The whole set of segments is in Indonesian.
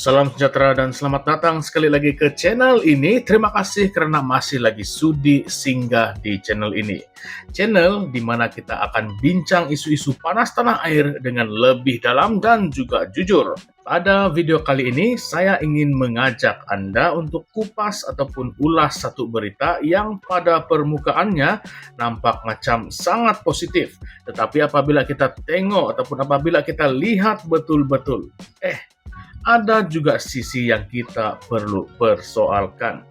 Salam sejahtera dan selamat datang sekali lagi ke channel ini. Terima kasih karena masih lagi sudi singgah di channel ini. Channel di mana kita akan bincang isu-isu panas tanah air dengan lebih dalam dan juga jujur. Pada video kali ini, saya ingin mengajak Anda untuk kupas ataupun ulas satu berita yang pada permukaannya nampak macam sangat positif. Tetapi apabila kita tengok ataupun apabila kita lihat betul-betul, ada juga sisi yang kita perlu persoalkan.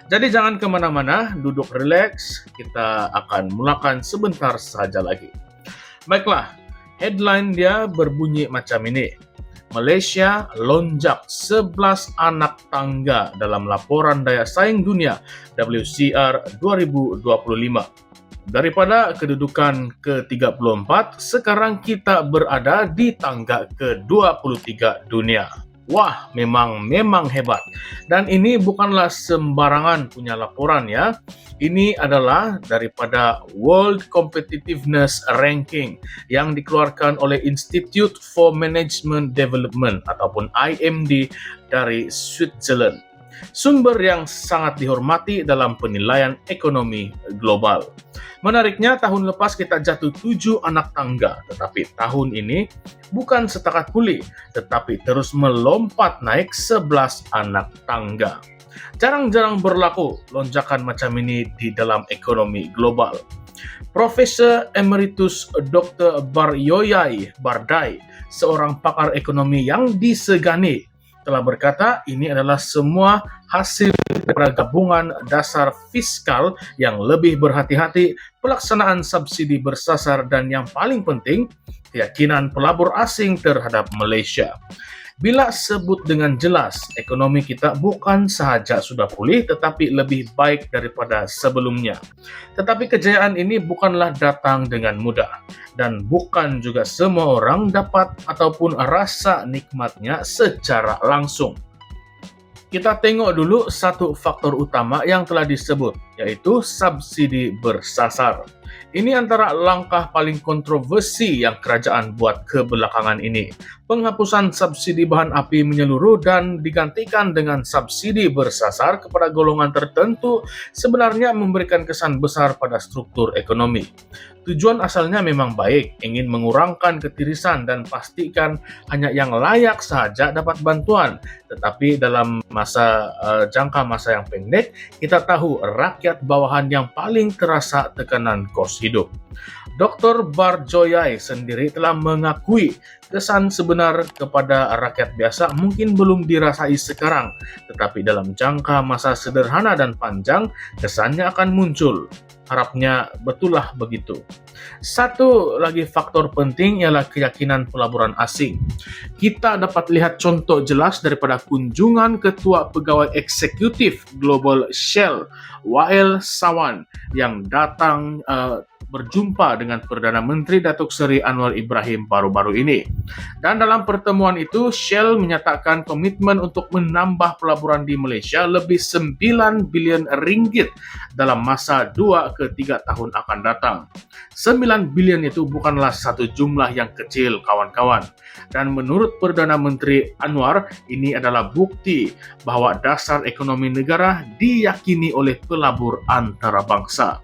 Jadi jangan kemana-mana, duduk rileks, kita akan mulakan sebentar saja lagi. Baiklah, headline dia berbunyi macam ini. Malaysia lonjak 11 anak tangga dalam laporan daya saing dunia WCR 2025. Daripada kedudukan ke-34, sekarang kita berada di tangga ke-23 dunia. Wah, memang hebat. Dan ini bukanlah sembarangan punya laporan ya. Ini adalah daripada World Competitiveness Ranking yang dikeluarkan oleh Institute for Management Development ataupun IMD dari Switzerland. Sumber yang sangat dihormati dalam penilaian ekonomi global. Menariknya, tahun lepas kita jatuh 7 anak tangga, tetapi tahun ini bukan setakat pulih, tetapi terus melompat naik 11 anak tangga. Jarang-jarang berlaku lonjakan macam ini di dalam ekonomi global. Profesor Emeritus Dr. Baryoyai Bardai, seorang pakar ekonomi yang disegani, telah berkata ini adalah semua hasil dari gabungan dasar fiskal yang lebih berhati-hati, pelaksanaan subsidi bersasar, dan yang paling penting, keyakinan pelabur asing terhadap Malaysia. Bila sebut dengan jelas, ekonomi kita bukan sahaja sudah pulih, tetapi lebih baik daripada sebelumnya. Tetapi kejayaan ini bukanlah datang dengan mudah, dan bukan juga semua orang dapat ataupun rasa nikmatnya secara langsung. Kita tengok dulu satu faktor utama yang telah disebut, yaitu subsidi bersasar. Ini antara langkah paling kontroversi yang kerajaan buat kebelakangan ini. Penghapusan subsidi bahan api menyeluruh dan digantikan dengan subsidi bersasar kepada golongan tertentu sebenarnya memberikan kesan besar pada struktur ekonomi. Tujuan asalnya memang baik, ingin mengurangkan ketirisan dan pastikan hanya yang layak saja dapat bantuan. Tetapi dalam jangka masa yang pendek, kita tahu rakyat bawahan yang paling terasa tekanan kos hidup. Dr. Barjoyai sendiri telah mengakui kesan sebenar kepada rakyat biasa mungkin belum dirasai sekarang, tetapi dalam jangka masa sederhana dan panjang, kesannya akan muncul. Harapnya betullah begitu. Satu lagi faktor penting ialah keyakinan pelaburan asing. Kita dapat lihat contoh jelas daripada kunjungan Ketua Pegawai Eksekutif Global Shell, Wael Sawan, yang datang berjumpa dengan Perdana Menteri Datuk Seri Anwar Ibrahim baru-baru ini. Dan dalam pertemuan itu, Shell menyatakan komitmen untuk menambah pelaburan di Malaysia lebih 9 bilion ringgit dalam masa 2 ke 3 tahun akan datang. 9 bilion itu bukanlah satu jumlah yang kecil, kawan-kawan. Dan menurut Perdana Menteri Anwar, ini adalah bukti bahwa dasar ekonomi negara diyakini oleh pelabur antarabangsa.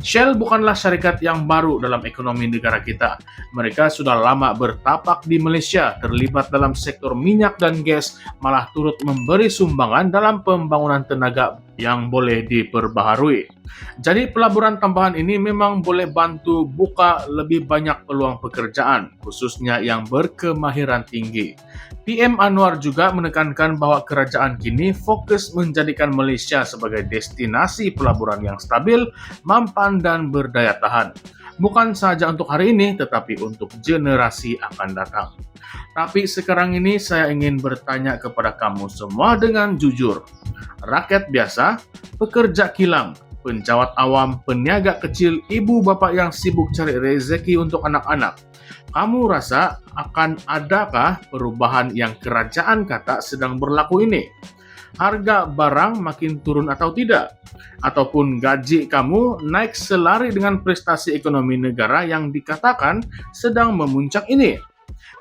Shell bukanlah syarikat yang baru dalam ekonomi negara kita. Mereka sudah lama bertapak di Malaysia, terlibat dalam sektor minyak dan gas, malah turut memberi sumbangan dalam pembangunan tenaga yang boleh diperbaharui. Jadi pelaburan tambahan ini memang boleh bantu buka lebih banyak peluang pekerjaan, khususnya yang berkemahiran tinggi. PM Anwar juga menekankan bahwa kerajaan kini fokus menjadikan Malaysia sebagai destinasi pelaburan yang stabil, mampan, dan berdaya tahan. Bukan saja untuk hari ini, tetapi untuk generasi akan datang. Tapi sekarang ini saya ingin bertanya kepada kamu semua dengan jujur. Rakyat biasa, pekerja kilang, penjawat awam, peniaga kecil, ibu bapak yang sibuk cari rezeki untuk anak-anak. Kamu rasa akan adakah perubahan yang kerajaan kata sedang berlaku ini? Harga barang makin turun atau tidak? Ataupun gaji kamu naik selari dengan prestasi ekonomi negara yang dikatakan sedang memuncak ini?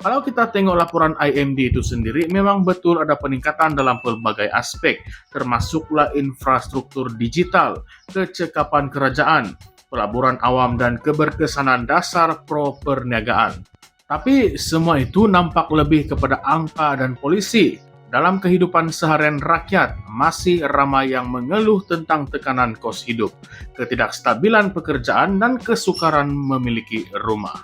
Kalau kita tengok laporan IMD itu sendiri, memang betul ada peningkatan dalam pelbagai aspek, termasuklah infrastruktur digital, kecekapan kerajaan, pelaburan awam, dan keberkesanan dasar pro-perniagaan. Tapi semua itu nampak lebih kepada angka dan polisi. Dalam kehidupan seharian rakyat, masih ramai yang mengeluh tentang tekanan kos hidup, ketidakstabilan pekerjaan, dan kesukaran memiliki rumah.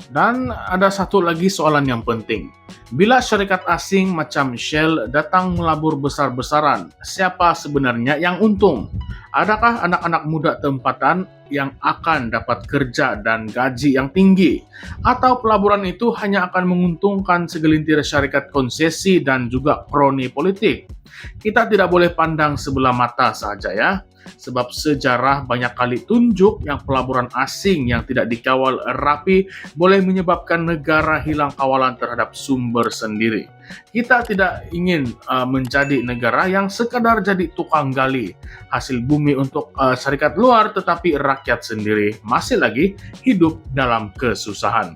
Dan ada satu lagi soalan yang penting. Bila syarikat asing macam Shell datang melabur besar-besaran, siapa sebenarnya yang untung? Adakah anak-anak muda tempatan yang akan dapat kerja dan gaji yang tinggi? Atau pelaburan itu hanya akan menguntungkan segelintir syarikat konsesi dan juga kroni politik? Kita tidak boleh pandang sebelah mata saja ya. Sebab sejarah banyak kali tunjuk yang pelaburan asing yang tidak dikawal rapi boleh menyebabkan negara hilang kawalan terhadap sumber sendiri. Kita tidak ingin menjadi negara yang sekadar jadi tukang gali hasil bumi untuk syarikat luar, tetapi rakyat sendiri masih lagi hidup dalam kesusahan.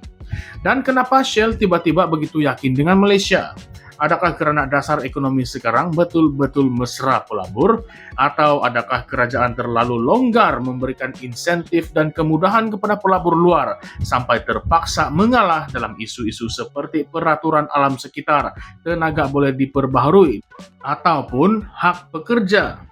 Dan kenapa Shell tiba-tiba begitu yakin dengan Malaysia? Adakah karena dasar ekonomi sekarang betul-betul mesra pelabur? Atau adakah kerajaan terlalu longgar memberikan insentif dan kemudahan kepada pelabur luar sampai terpaksa mengalah dalam isu-isu seperti peraturan alam sekitar, tenaga boleh diperbaharui, ataupun hak pekerja?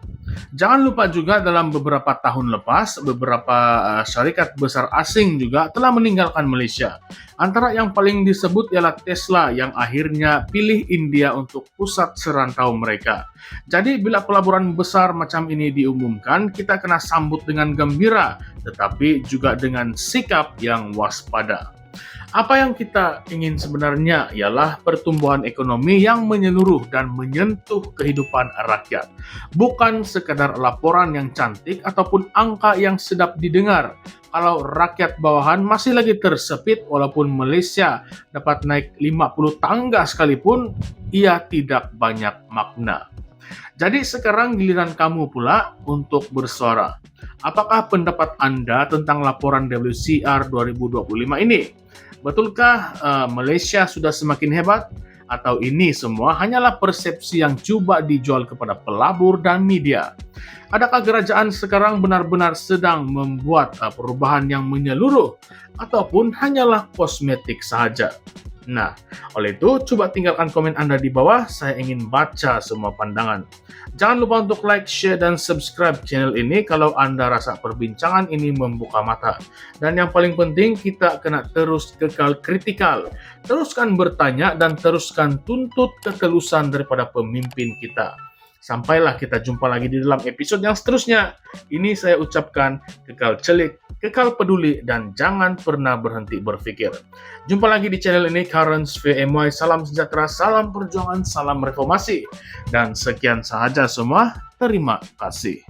Jangan lupa juga dalam beberapa tahun lepas, beberapa syarikat besar asing juga telah meninggalkan Malaysia. Antara yang paling disebut ialah Tesla yang akhirnya pilih India untuk pusat serantau mereka. Jadi bila pelaburan besar macam ini diumumkan, kita kena sambut dengan gembira, tetapi juga dengan sikap yang waspada. Apa yang kita ingin sebenarnya ialah pertumbuhan ekonomi yang menyeluruh dan menyentuh kehidupan rakyat. Bukan sekadar laporan yang cantik ataupun angka yang sedap didengar. Kalau rakyat bawahan masih lagi tersepit walaupun Malaysia dapat naik 50 tangga sekalipun, ia tidak banyak makna. Jadi sekarang giliran kamu pula untuk bersuara. Apakah pendapat Anda tentang laporan WCR 2025 ini? Betulkah Malaysia sudah semakin hebat? Atau ini semua hanyalah persepsi yang coba dijual kepada pelabur dan media? Adakah kerajaan sekarang benar-benar sedang membuat perubahan yang menyeluruh? Ataupun hanyalah kosmetik sahaja? Nah, oleh itu, coba tinggalkan komen Anda di bawah, saya ingin baca semua pandangan. Jangan lupa untuk like, share, dan subscribe channel ini kalau Anda rasa perbincangan ini membuka mata. Dan yang paling penting, kita kena terus kekal kritikal. Teruskan bertanya dan teruskan tuntut ketulusan daripada pemimpin kita. Sampailah kita jumpa lagi di dalam episode yang seterusnya. Ini saya ucapkan kekal celik, kekal peduli, dan jangan pernah berhenti berpikir. Jumpa lagi di channel ini, Currents VMY. Salam sejahtera, salam perjuangan, salam reformasi. Dan sekian sahaja semua. Terima kasih.